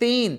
3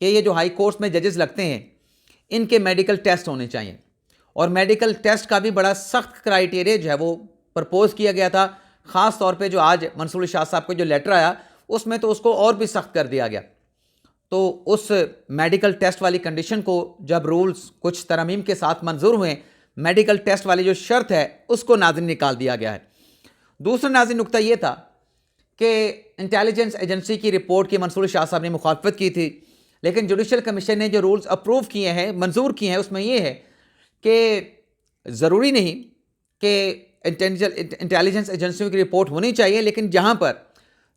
کہ یہ جو ہائی کورٹس میں ججز لگتے ہیں ان کے میڈیکل ٹیسٹ ہونے چاہیے، اور میڈیکل ٹیسٹ کا بھی بڑا سخت کرائیٹیریا جو ہے وہ پرپوز کیا گیا تھا. خاص طور پہ جو آج منصور ارشاد صاحب کو جو لیٹر آیا اس میں تو اس کو اور بھی سخت کر دیا گیا. تو اس میڈیکل ٹیسٹ والی کنڈیشن کو جب رولز کچھ ترامیم کے ساتھ منظور ہوئے، میڈیکل ٹیسٹ والی جو شرط ہے اس کو ناظرین نکال دیا گیا ہے. دوسرا ناظرین نقطہ یہ تھا کہ انٹیلیجنس ایجنسی کی رپورٹ کی منصور ارشاد صاحب نے مخالفت کی تھی، لیکن جوڈیشل کمیشن نے جو رولز اپروو کیے ہیں، منظور کیے ہیں، اس میں یہ ہے کہ ضروری نہیں کہ انٹیلیجنس ایجنسیوں کی رپورٹ ہونی چاہیے، لیکن جہاں پر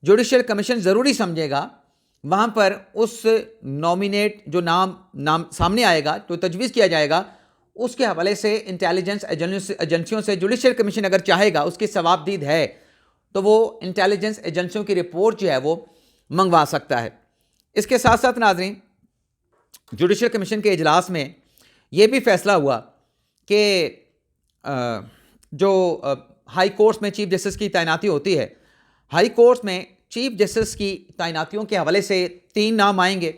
جوڈیشل کمیشن ضروری سمجھے گا وہاں پر اس نامینیٹ جو نام سامنے آئے گا، جو تجویز کیا جائے گا، اس کے حوالے سے انٹیلیجنس ایجنسیوں سے جوڈیشل کمیشن اگر چاہے گا، اس کی ثوابدید ہے تو وہ انٹیلیجنس ایجنسیوں کی رپورٹ جو ہے وہ منگوا سکتا ہے. اس کے ساتھ ساتھ ناظرین جوڈیشل کمیشن کے اجلاس میں یہ بھی فیصلہ ہوا کہ جو ہائی کورٹس میں چیف جسٹس کی تعیناتی ہوتی ہے، ہائی کورٹس میں چیف جسٹس کی تعیناتیوں کے حوالے سے 3 نام آئیں گے.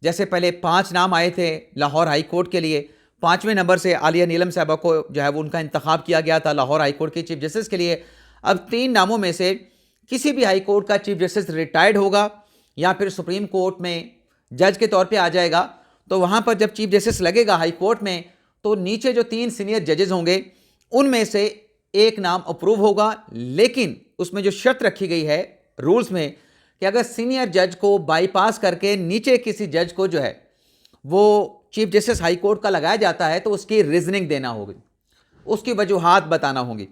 جیسے پہلے 5 نام آئے تھے لاہور ہائی کورٹ کے لیے، 5ویں نمبر سے عالیہ نیلم صاحبہ کو جو ہے وہ ان کا انتخاب کیا گیا تھا لاہور ہائی کورٹ کے چیف جسٹس کے لیے. اب 3 ناموں میں سے کسی بھی ہائی کورٹ کا چیف جسٹس ریٹائرڈ ہوگا یا پھر سپریم کورٹ میں جج کے طور پہ آ جائے گا، تو وہاں پر جب چیف جسٹس لگے گا ہائی کورٹ میں تو نیچے جو 3 سینئر ججز ہوں گے ان میں سے ایک نام اپروو ہوگا، لیکن اس میں جو شرط رکھی گئی ہے رولز میں کہ اگر سینئر جج کو بائی پاس کر کے نیچے کسی جج کو جو ہے وہ چیف جسٹس ہائی کورٹ کا لگایا جاتا ہے تو اس کی ریزننگ دینا ہوگی، اس کی وجوہات بتانا ہوں گی.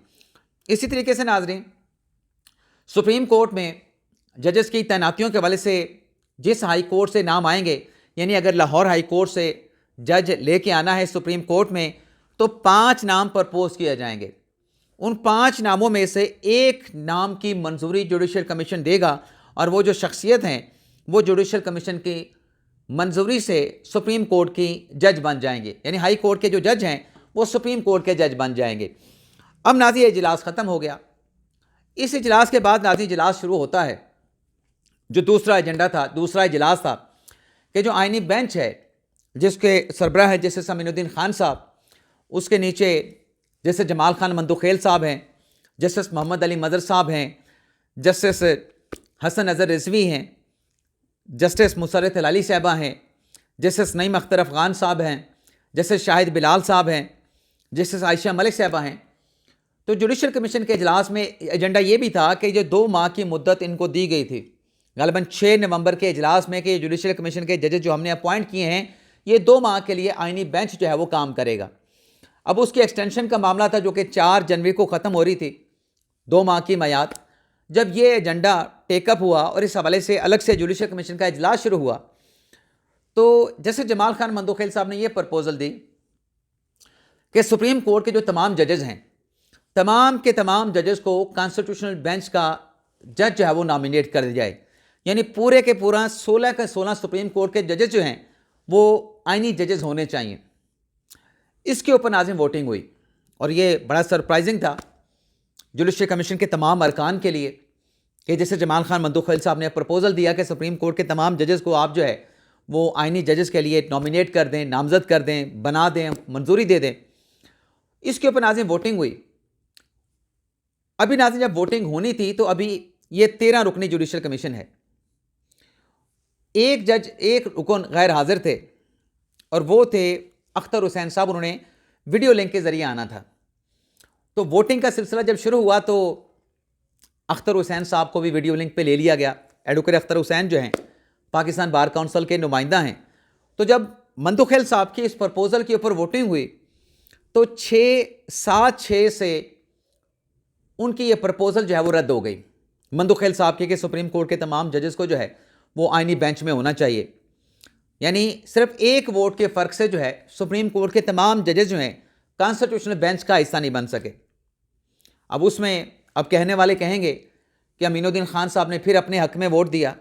اسی طریقے سے ناظرین سپریم کورٹ میں ججز کی تعیناتیوں کے حوالے سے جس ہائی کورٹ سے نام آئیں گے، یعنی اگر لاہور ہائی کورٹ سے جج لے کے آنا ہے سپریم کورٹ میں تو 5 نام پرپوز کیے جائیں گے. ان 5 ناموں میں سے ایک نام کی منظوری جوڈیشل کمیشن دے گا، اور وہ جو شخصیت ہیں وہ جوڈیشل کمیشن کی منظوری سے سپریم کورٹ کی جج بن جائیں گے، یعنی ہائی کورٹ کے جو جج ہیں وہ سپریم کورٹ کے جج بن جائیں گے. اب ناظرین اجلاس ختم ہو گیا. اس اجلاس کے بعد ناظرین اجلاس شروع ہوتا ہے. جو دوسرا اجلاس تھا کہ جو آئینی بینچ ہے جس کے سربراہ ہے جسٹس امین الدین خان صاحب، اس کے نیچے جسٹس جمال خان مندوخیل صاحب ہیں، جسٹس محمد علی مظہر صاحب ہیں، جسٹس حسن اظہر رضوی ہیں، جسٹس مسرت ہلالی صاحبہ ہیں، جسٹس نعیم اختر افغان صاحب ہیں، جسٹس شاہد بلال صاحب ہیں، جسٹس عائشہ ملک صاحبہ ہیں. تو جوڈیشل کمیشن کے اجلاس میں ایجنڈا یہ بھی تھا کہ یہ 2 ماہ کی مدت ان کو دی گئی تھی غالباً 6 نومبر کے اجلاس میں کہ جوڈیشل کمیشن کے ججز جو ہم نے اپوائنٹ کیے ہیں یہ 2 ماہ کے لیے آئینی بینچ جو ہے وہ کام کرے گا. اب اس کی ایکسٹینشن کا معاملہ تھا جو کہ 4 جنوری کو ختم ہو رہی تھی 2 ماہ کی میعاد. جب یہ ایجنڈا ٹیک اپ ہوا اور اس حوالے سے الگ سے جوڈیشل کمیشن کا اجلاس شروع ہوا تو جسٹس جمال خان مندوخیل صاحب نے یہ پرپوزل دی کہ سپریم کورٹ کے جو تمام ججز ہیں، تمام کے تمام ججز کو کانسٹیٹیوشنل بینچ کا جج جو ہے وہ نامینیٹ کر دیا جائے، یعنی پورے کے پورا 16 کے 16 سپریم کورٹ کے ججز جو ہیں وہ آئینی ججز ہونے چاہیے. اس کے اوپر ناظرین ووٹنگ ہوئی اور یہ بڑا سرپرائزنگ تھا جوڈیشل کمیشن کے تمام ارکان کے لیے کہ جیسے جمال خان مندوخیل صاحب نے پرپوزل دیا کہ سپریم کورٹ کے تمام ججز کو آپ جو ہے وہ آئینی ججز کے لیے نامینیٹ کر دیں، نامزد کر دیں، بنا دیں، منظوری دے دیں. اس کے اوپر ناظرین ووٹنگ ہوئی. ابھی ناظرین جب ووٹنگ ہونی تھی تو ابھی یہ 13 رکنی جوڈیشل کمیشن ہے. ایک رکن غیر حاضر تھے اور وہ تھے اختر حسین صاحب. انہوں نے ویڈیو لنک کے ذریعے آنا تھا. تو ووٹنگ کا سلسلہ جب شروع ہوا تو اختر حسین صاحب کو بھی ویڈیو لنک پہ لے لیا گیا. ایڈوکیٹ اختر حسین جو ہیں پاکستان بار کونسل کے نمائندہ ہیں. تو جب مندوخیل صاحب کی اس پرپوزل کے اوپر ووٹنگ ہوئی تو 7-6 سے ان کی یہ پرپوزل جو ہے وہ رد ہو گئی مندوخیل صاحب کی کہ سپریم کورٹ کے تمام ججز کو جو ہے وہ آئینی بینچ میں ہونا چاہیے. یعنی صرف ایک ووٹ کے فرق سے جو ہے سپریم کورٹ کے تمام ججز جو ہیں کانسٹیٹیوشنل بینچ کا حصہ نہیں بن سکے. اب اس میں کہنے والے کہیں گے کہ امین الدین خان صاحب نے پھر اپنے حق میں ووٹ دیا.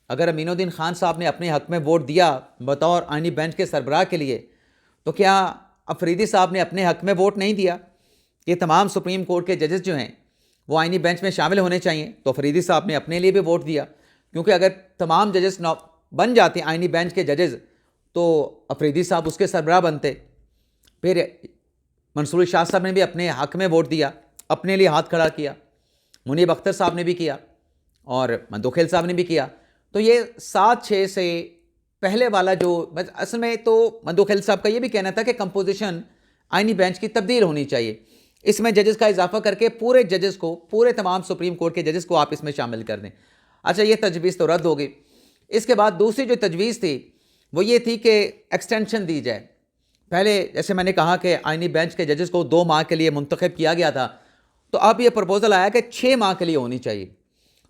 اگر امین الدین خان صاحب نے اپنے حق میں ووٹ دیا بطور آئینی بینچ کے سربراہ کے لیے تو کیا افریدی صاحب نے اپنے حق میں ووٹ نہیں دیا؟ یہ تمام سپریم کورٹ کے ججز جو ہیں وہ آئینی بینچ میں شامل ہونے چاہیے. تو افریدی صاحب نے اپنے لیے بھی ووٹ دیا کیونکہ اگر تمام ججز بن جاتے آئینی بینچ کے ججز تو افریدی صاحب اس کے سربراہ بنتے. پھر منصور شاہ صاحب نے بھی اپنے حق میں ووٹ دیا, اپنے لیے ہاتھ کھڑا کیا, منیب اختر صاحب نے بھی کیا اور مندوخیل صاحب نے بھی کیا. تو یہ 7-6 سے پہلے والا جو اصل میں تو مندوخیل صاحب کا یہ بھی کہنا تھا کہ کمپوزیشن آئینی بینچ کی تبدیل ہونی چاہیے, اس میں ججز کا اضافہ کر کے پورے ججز کو, پورے تمام سپریم کورٹ کے ججز کو آپ اس میں شامل کر دیں. اچھا یہ تجویز تو رد ہو گئی. اس کے بعد دوسری جو تجویز تھی وہ یہ تھی کہ ایکسٹینشن دی جائے. پہلے جیسے میں نے کہا کہ آئینی بینچ کے ججز کو 2 ماہ کے لیے منتخب کیا گیا تھا, تو اب یہ پرپوزل آیا کہ 6 ماہ کے لیے ہونی چاہیے.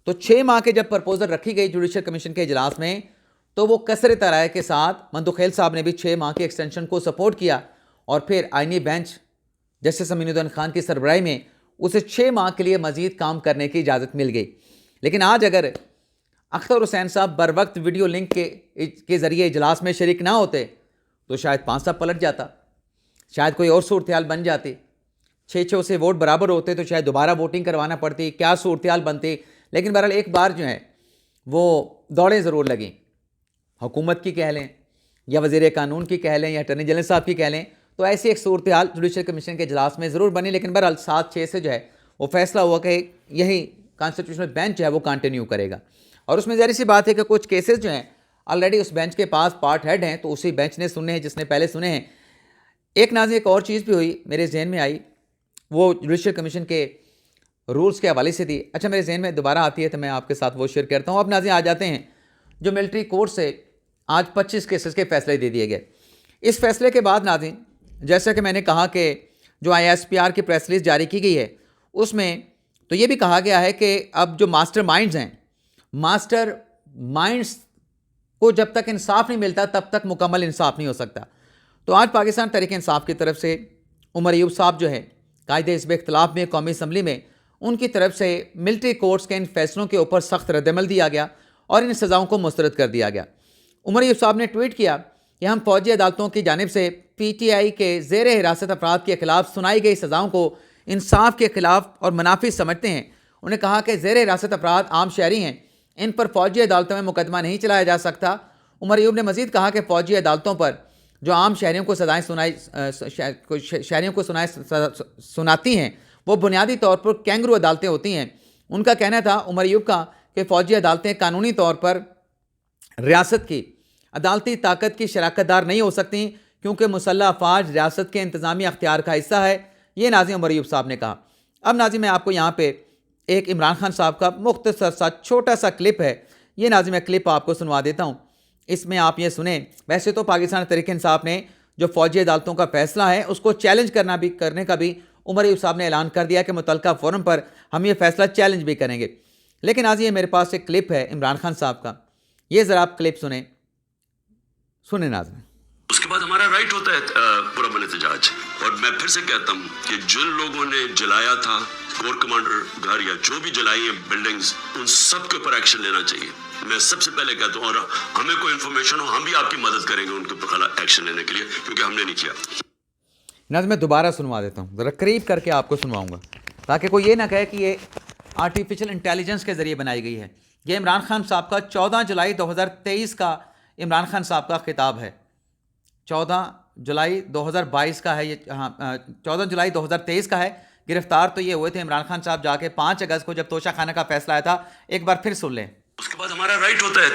تو 6 ماہ کے جب پرپوزل رکھی گئی جوڈیشل کمیشن کے اجلاس میں, تو وہ کثرت رائے کے ساتھ مندوخیل صاحب نے بھی 6 ماہ کی ایکسٹینشن کو سپورٹ کیا, اور پھر آئینی بینچ جسٹس امین الدین خان کی سربراہی میں اسے 6 ماہ کے لیے مزید کام کرنے کی اجازت مل گئی. لیکن آج اگر اختر حسین صاحب بر وقت ویڈیو لنک کے ذریعے اجلاس میں شریک نہ ہوتے تو شاید 5 صاحب پلٹ جاتا, شاید کوئی اور صورتحال بن جاتی. 6 سے ووٹ برابر ہوتے تو شاید دوبارہ ووٹنگ کروانا پڑتی, کیا صورتحال بنتی. لیکن بہرحال ایک بار جو ہے وہ دوڑیں ضرور لگیں, حکومت کی کہہ لیں یا وزیر قانون کی کہہ لیں یا اٹارنی جنرل صاحب کی کہہ لیں, تو ایسی ایک صورتحال جوڈیشل کمیشن کے اجلاس میں ضرور بنی. لیکن بہرحال 7-6 سے جو ہے وہ فیصلہ ہوا کہ یہی کانسٹیٹیوشنل بینچ جو ہے وہ کنٹینیو کرے گا. اور اس میں ظاہر سی بات ہے کہ کچھ کیسز جو ہیں آلریڈی اس بینچ کے پاس پارٹ ہیڈ ہیں, تو اسی بینچ نے سننے ہیں جس نے پہلے سنے ہیں. ایک ناظرین ایک اور چیز بھی ہوئی میرے ذہن میں آئی, وہ جوڈیشل کمیشن کے رولز کے حوالے سے تھی. اچھا میرے ذہن میں دوبارہ آتی ہے تو میں آپ کے ساتھ وہ شیئر کرتا ہوں. اب ناظرین آ جاتے ہیں جو ملٹری کورٹ سے آج 25 کیسز کے فیصلے دے دیے گئے. اس فیصلے کے بعد ناظرین جیسا کہ میں نے کہا کہ جو ISPR کی پریس ریلیز جاری کی گئی ہے اس میں تو یہ بھی کہا گیا ہے کہ اب جو ماسٹر مائنڈز ہیں, ماسٹر مائنڈز کو جب تک انصاف نہیں ملتا تب تک مکمل انصاف نہیں ہو سکتا. تو آج پاکستان تحریک انصاف کی طرف سے عمر ایوب صاحب جو ہے قائد حزب اختلاف میں قومی اسمبلی میں, ان کی طرف سے ملٹری کورٹس کے ان فیصلوں کے اوپر سخت رد عمل دیا گیا اور ان سزاؤں کو مسترد کر دیا گیا. عمر ایوب صاحب نے ٹویٹ کیا کہ ہم فوجی عدالتوں کی جانب سے PTI کے زیر حراست افراد کے خلاف سنائی گئی سزاؤں کو انصاف کے خلاف اور منافی سمجھتے ہیں. انہوں نے کہا کہ زیر حراست افراد عام شہری ہیں, ان پر فوجی عدالتوں میں مقدمہ نہیں چلایا جا سکتا. عمر ایوب نے مزید کہا کہ فوجی عدالتوں پر جو عام شہریوں کو سناتی ہیں وہ بنیادی طور پر کینگرو عدالتیں ہوتی ہیں. ان کا کہنا تھا عمر ایوب کا کہ فوجی عدالتیں قانونی طور پر ریاست کی عدالتی طاقت کی شراکت دار نہیں ہو سکتی کیونکہ مسلح افواج ریاست کے انتظامی اختیار کا حصہ ہے. یہ ناظرین عمر ایوب صاحب نے کہا. اب ناظرین میں آپ کو یہاں پہ ایک عمران خان صاحب کا مختصر سا چھوٹا سا کلپ ہے, یہ ناظرین میں کلپ آپ کو سنوا دیتا ہوں, اس میں آپ یہ سنیں. ویسے تو پاکستان تحریک انصاف نے جو فوجی عدالتوں کا فیصلہ ہے اس کو چیلنج کرنے کا بھی عمر ایوب صاحب نے اعلان کر دیا کہ متعلقہ فورم پر ہم یہ فیصلہ چیلنج بھی کریں گے. لیکن آج یہ میرے پاس ایک کلپ ہے عمران خان صاحب کا, یہ ذرا آپ کلپ سنیں ناظرین. اس کے بعد ہمارا رائٹ ہوتا ہے پرامن احتجاج. اور میں پھر سے کہتا ہوں کہ جن لوگوں نے جلایا تھا کور کمانڈر گھر یا جو بھی جلائی ہیں بلڈنگز, ان سب کے اوپر ایکشن لینا چاہیے. میں سب سے پہلے کہتا ہوں, اور ہمیں کوئی انفارمیشن ہو ہم بھی آپ کی مدد کریں گے ان کے اوپر ایکشن لینے کے لیے, کیونکہ ہم نے نہیں کیا. ناظرین میں دوبارہ سنوا دیتا ہوں, ذرا قریب کر کے آپ کو سنواؤں گا تاکہ کوئی یہ نہ کہے کہ یہ آرٹیفیشل انٹیلیجنس کے ذریعے بنائی گئی ہے. یہ عمران خان صاحب کا 14 جولائی 2023 کا عمران خان صاحب کا خطاب ہے. 14 جولائی 2022 کا ہے یہ, 14 جولائی 2023 کا ہے. گرفتار تو یہ ہوئے تھے عمران خان صاحب جا کے 5 اگست کو جب توشہ خانہ کا فیصلہ آیا تھا. ایک بار پھر سن لیں. اس کے بعد ہمارا رائٹ ہوتا ہے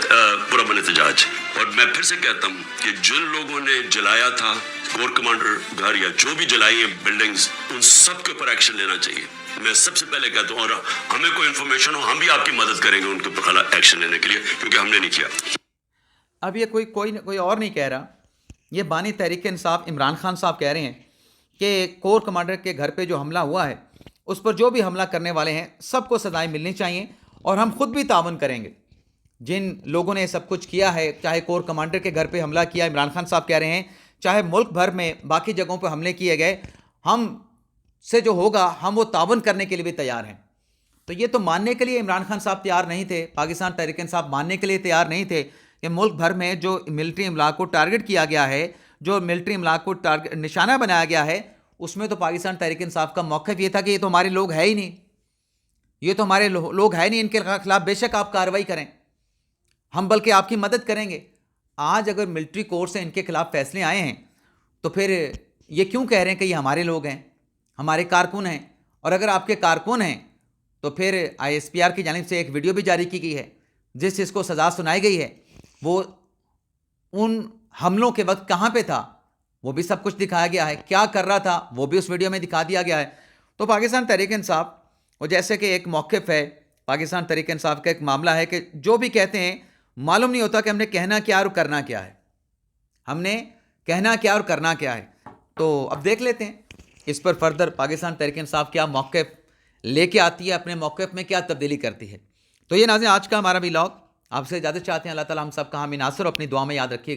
پرامن احتجاج. اور میں پھر سے کہتا ہوں کہ جن لوگوں نے جلایا تھا کور کمانڈر گھر یا جو بھی جلائی ہیں بلڈنگز, ان سب کے اوپر ایکشن لینا چاہیے. میں سب سے پہلے کہتا ہوں, اور ہمیں کوئی انفارمیشن ہو ہم بھی آپ کی مدد کریں گے ان کے اوپر ایکشن لینے کے لیے, کیونکہ ہم نے نہیں کیا. اب یہ کوئی اور نہیں کہہ رہا, یہ بانی تحریک انصاف عمران خان صاحب کہہ رہے ہیں کہ کور کمانڈر کے گھر پہ جو حملہ ہوا ہے اس پر جو بھی حملہ کرنے والے ہیں سب کو سزائیں ملنی چاہیے, اور ہم خود بھی تعاون کریں گے. جن لوگوں نے سب کچھ کیا ہے, چاہے کور کمانڈر کے گھر پہ حملہ کیا عمران خان صاحب کہہ رہے ہیں, چاہے ملک بھر میں باقی جگہوں پہ حملے کیے گئے, ہم سے جو ہوگا ہم وہ تعاون کرنے کے لیے بھی تیار ہیں. تو یہ تو ماننے کے لیے عمران خان صاحب تیار نہیں تھے, پاکستان تحریک انصاف ماننے کے لیے تیار نہیں تھے کہ ملک بھر میں جو ملٹری املاک کو ٹارگٹ کیا گیا ہے, جو ملٹری املاک کو نشانہ بنایا گیا ہے, اس میں تو پاکستان تحریک انصاف کا موقف یہ تھا کہ یہ تو ہمارے لوگ ہے ہی نہیں, یہ تو ہمارے لوگ ہے نہیں, ان کے خلاف بے شک آپ کارروائی کریں. ہم بلکہ آپ کی مدد کریں گے. آج اگر ملٹری کورٹ سے ان کے خلاف فیصلے آئے ہیں تو پھر یہ کیوں کہہ رہے ہیں کہ یہ ہمارے لوگ ہیں, ہمارے کارکن ہیں؟ اور اگر آپ کے کارکن ہیں تو پھر ISPR کی جانب سے ایک ویڈیو بھی جاری کی گئی ہے جس کو سزا سنائی گئی ہے. وہ ان حملوں کے وقت کہاں پہ تھا وہ بھی سب کچھ دکھایا گیا ہے, کیا کر رہا تھا وہ بھی اس ویڈیو میں دکھا دیا گیا ہے. تو پاکستان تحریک انصاف, وہ جیسے کہ ایک موقف ہے, پاکستان تحریک انصاف کا ایک معاملہ ہے کہ جو بھی کہتے ہیں معلوم نہیں ہوتا کہ ہم نے کہنا کیا اور کرنا کیا ہے, ہم نے کہنا کیا اور کرنا کیا ہے. تو اب دیکھ لیتے ہیں اس پر فردر پاکستان تحریک انصاف کیا موقف لے کے آتی ہے, اپنے موقف میں کیا تبدیلی کرتی ہے. تو یہ ناظرین آج کا ہمارا ولاگ, آپ سے اجازت چاہتے ہیں. اللہ تعالیٰ ہم سب کا حامی ناصر, اپنی دعا میں یاد رکھیے.